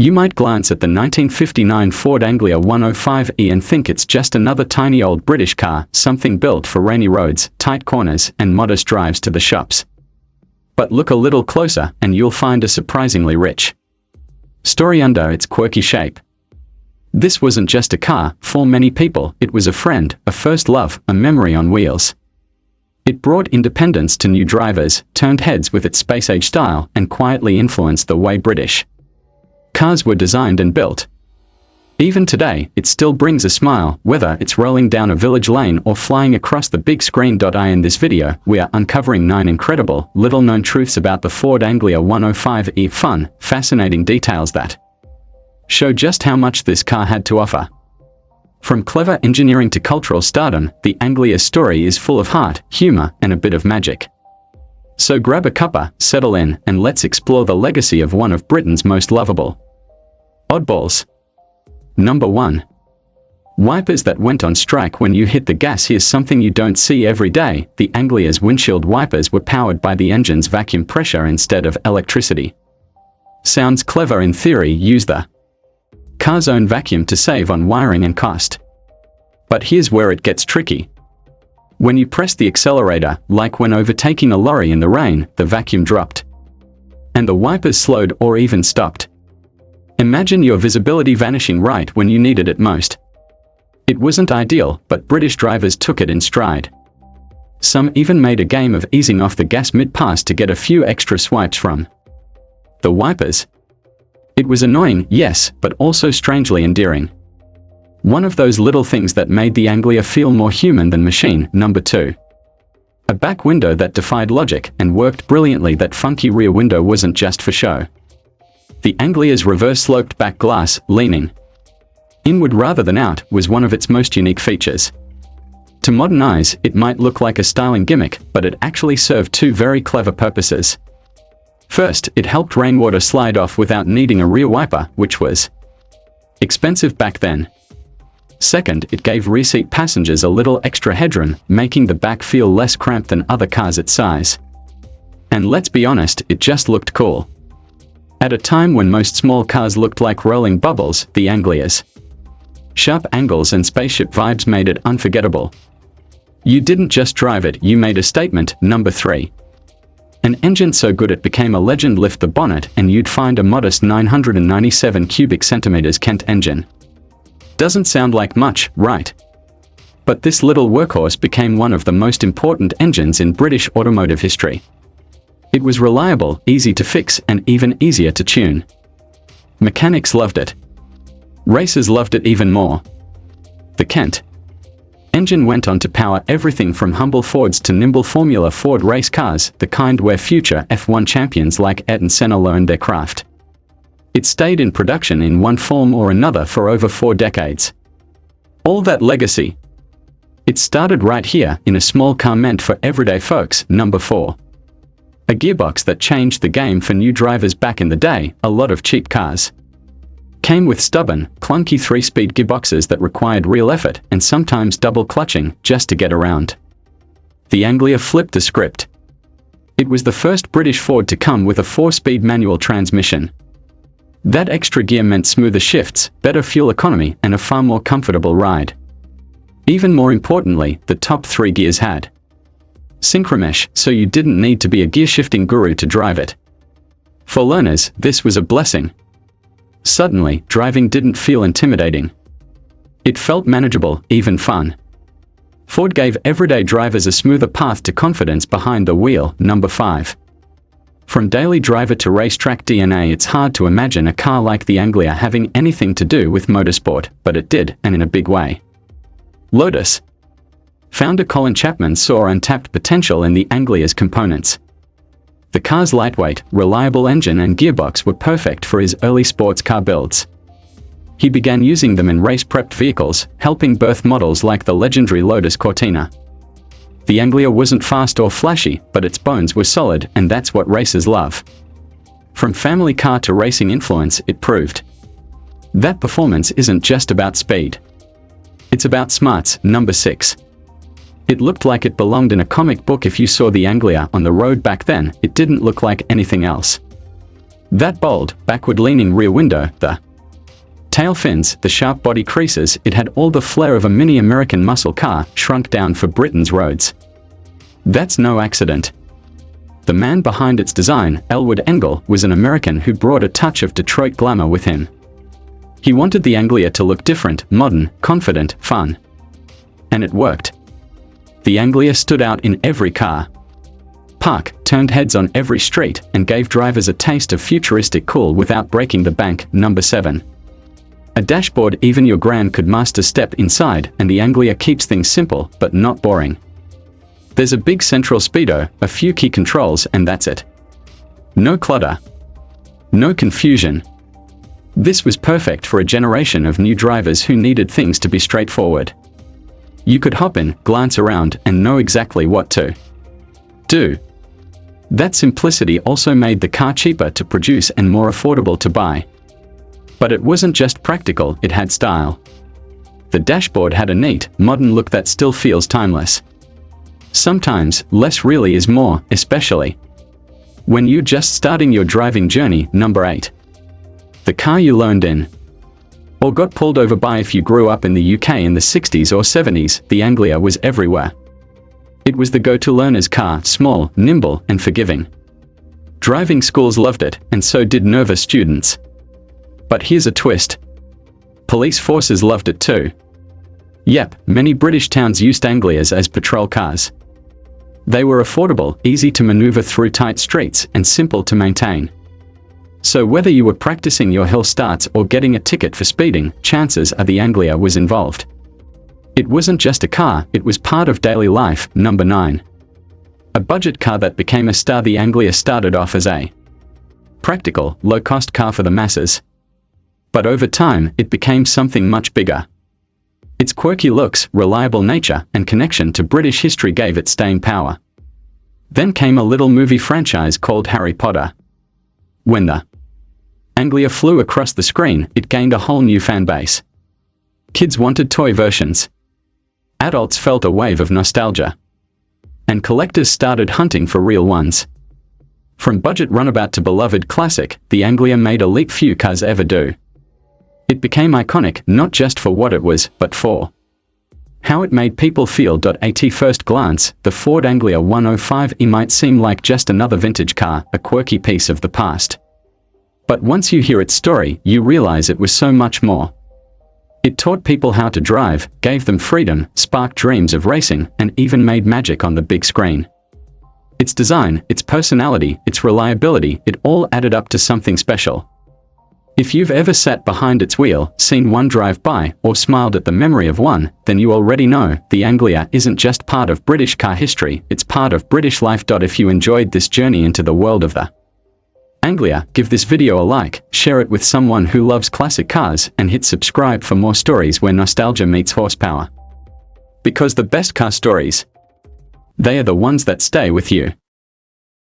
You might glance at the 1959 Ford Anglia 105E and think it's just another tiny old British car, something built for rainy roads, tight corners, and modest drives to the shops. But look a little closer and you'll find a surprisingly rich story under its quirky shape. This wasn't just a car. For many people, it was a friend, a first love, a memory on wheels. It brought independence to new drivers, turned heads with its space-age style, and quietly influenced the way British cars were designed and built. Even today, it still brings a smile, whether it's rolling down a village lane or flying across the big screen. In this video, we are uncovering 9 incredible, little-known truths about the Ford Anglia 105E. Fun, fascinating details that show just how much this car had to offer. From clever engineering to cultural stardom, the Anglia's story is full of heart, humor, and a bit of magic. So grab a cuppa, settle in, and let's explore the legacy of one of Britain's most lovable oddballs. Number 1. Wipers that went on strike when you hit the gas. Here's something you don't see every day. The Anglia's windshield wipers were powered by the engine's vacuum pressure instead of electricity. Sounds clever in theory. Use the car's own vacuum to save on wiring and cost. But here's where it gets tricky. When you press the accelerator, like when overtaking a lorry in the rain, the vacuum dropped, and the wipers slowed or even stopped. Imagine your visibility vanishing right when you needed it most. It wasn't ideal, but British drivers took it in stride. Some even made a game of easing off the gas mid-pass to get a few extra swipes from the wipers. It was annoying, yes, but also strangely endearing. One of those little things that made the Anglia feel more human than machine. Number 2. A back window that defied logic and worked brilliantly. That funky rear window wasn't just for show. The Anglia's reverse-sloped back glass, leaning inward rather than out, was one of its most unique features. To modern eyes, it might look like a styling gimmick, but it actually served 2 very clever purposes. First, it helped rainwater slide off without needing a rear wiper, which was expensive back then. Second, it gave rear seat passengers a little extra headroom, making the back feel less cramped than other cars its size. And let's be honest, it just looked cool. At a time when most small cars looked like rolling bubbles, the Anglia's sharp angles and spaceship vibes made it unforgettable. You didn't just drive it, you made a statement. Number 3. An engine so good it became a legend. Lift the bonnet and you'd find a modest 997 cubic centimeters Kent engine. Doesn't sound like much, right? But this little workhorse became one of the most important engines in British automotive history. It was reliable, easy to fix, and even easier to tune. Mechanics loved it. Racers loved it even more. The Kent engine went on to power everything from humble Fords to nimble Formula Ford race cars, the kind where future F1 champions like Ayrton Senna learned their craft. It stayed in production in one form or another for over 4 decades. All that legacy. It started right here, in a small car meant for everyday folks. Number 4. A gearbox that changed the game for new drivers. Back in the day, a lot of cheap cars came with stubborn, clunky 3-speed gearboxes that required real effort and sometimes double clutching just to get around. The Anglia flipped the script. It was the first British Ford to come with a 4-speed manual transmission. That extra gear meant smoother shifts, better fuel economy, and a far more comfortable ride. Even more importantly, the top 3 gears had synchromesh, so you didn't need to be a gear-shifting guru to drive it. For learners, this was a blessing. Suddenly, driving didn't feel intimidating. It felt manageable, even fun. Ford gave everyday drivers a smoother path to confidence behind the wheel. Number 5. From daily driver to racetrack DNA, it's hard to imagine a car like the Anglia having anything to do with motorsport, but it did, and in a big way. Lotus. Founder Colin Chapman saw untapped potential in the Anglia's components. The car's lightweight, reliable engine and gearbox were perfect for his early sports car builds. He began using them in race-prepped vehicles, helping birth models like the legendary Lotus Cortina. The Anglia wasn't fast or flashy, but its bones were solid, and that's what racers love. From family car to racing influence, it proved that performance isn't just about speed. It's about smarts. Number 6. It looked like it belonged in a comic book. If you saw the Anglia on the road back then, it didn't look like anything else. That bold, backward-leaning rear window, the tail fins, the sharp body creases, it had all the flair of a mini American muscle car shrunk down for Britain's roads. That's no accident. The man behind its design, Ford Anglia, was an American who brought a touch of Detroit glamour with him. He wanted the Anglia to look different, modern, confident, fun. And it worked. The Anglia stood out in every car park, turned heads on every street, and gave drivers a taste of futuristic cool without breaking the bank. Number 7. A dashboard even your gran could master. Step inside, and the Anglia keeps things simple, but not boring. There's a big central speedo, a few key controls, and that's it. No clutter. No confusion. This was perfect for a generation of new drivers who needed things to be straightforward. You could hop in, glance around, and know exactly what to do. That simplicity also made the car cheaper to produce and more affordable to buy. But it wasn't just practical, it had style. The dashboard had a neat, modern look that still feels timeless. Sometimes, less really is more, especially when you're just starting your driving journey. Number 8. The car you learned in or got pulled over by. If you grew up in the UK in the 60s or 70s, the Anglia was everywhere. It was the go-to learner's car, small, nimble, and forgiving. Driving schools loved it, and so did nervous students. But here's a twist. Police forces loved it too. Yep, many British towns used Anglias as patrol cars. They were affordable, easy to maneuver through tight streets, and simple to maintain. So whether you were practicing your hill starts or getting a ticket for speeding, chances are the Anglia was involved. It wasn't just a car, it was part of daily life. Number 9. A budget car that became a star. The Anglia started off as a practical, low-cost car for the masses. But over time, it became something much bigger. Its quirky looks, reliable nature, and connection to British history gave it staying power. Then came a little movie franchise called Harry Potter. When the Anglia flew across the screen, it gained a whole new fan base. Kids wanted toy versions. Adults felt a wave of nostalgia. And collectors started hunting for real ones. From budget runabout to beloved classic, the Anglia made a leap few cars ever do. It became iconic, not just for what it was, but for how it made people feel. At first glance, the Ford Anglia 105E might seem like just another vintage car, a quirky piece of the past. But once you hear its story, you realize it was so much more. It taught people how to drive, gave them freedom, sparked dreams of racing, and even made magic on the big screen. Its design, its personality, its reliability, it all added up to something special. If you've ever sat behind its wheel, seen one drive by, or smiled at the memory of one, then you already know, the Anglia isn't just part of British car history, it's part of British life. If you enjoyed this journey into the world of the Anglia, give this video a like, share it with someone who loves classic cars, and hit subscribe for more stories where nostalgia meets horsepower. Because the best car stories, they are the ones that stay with you.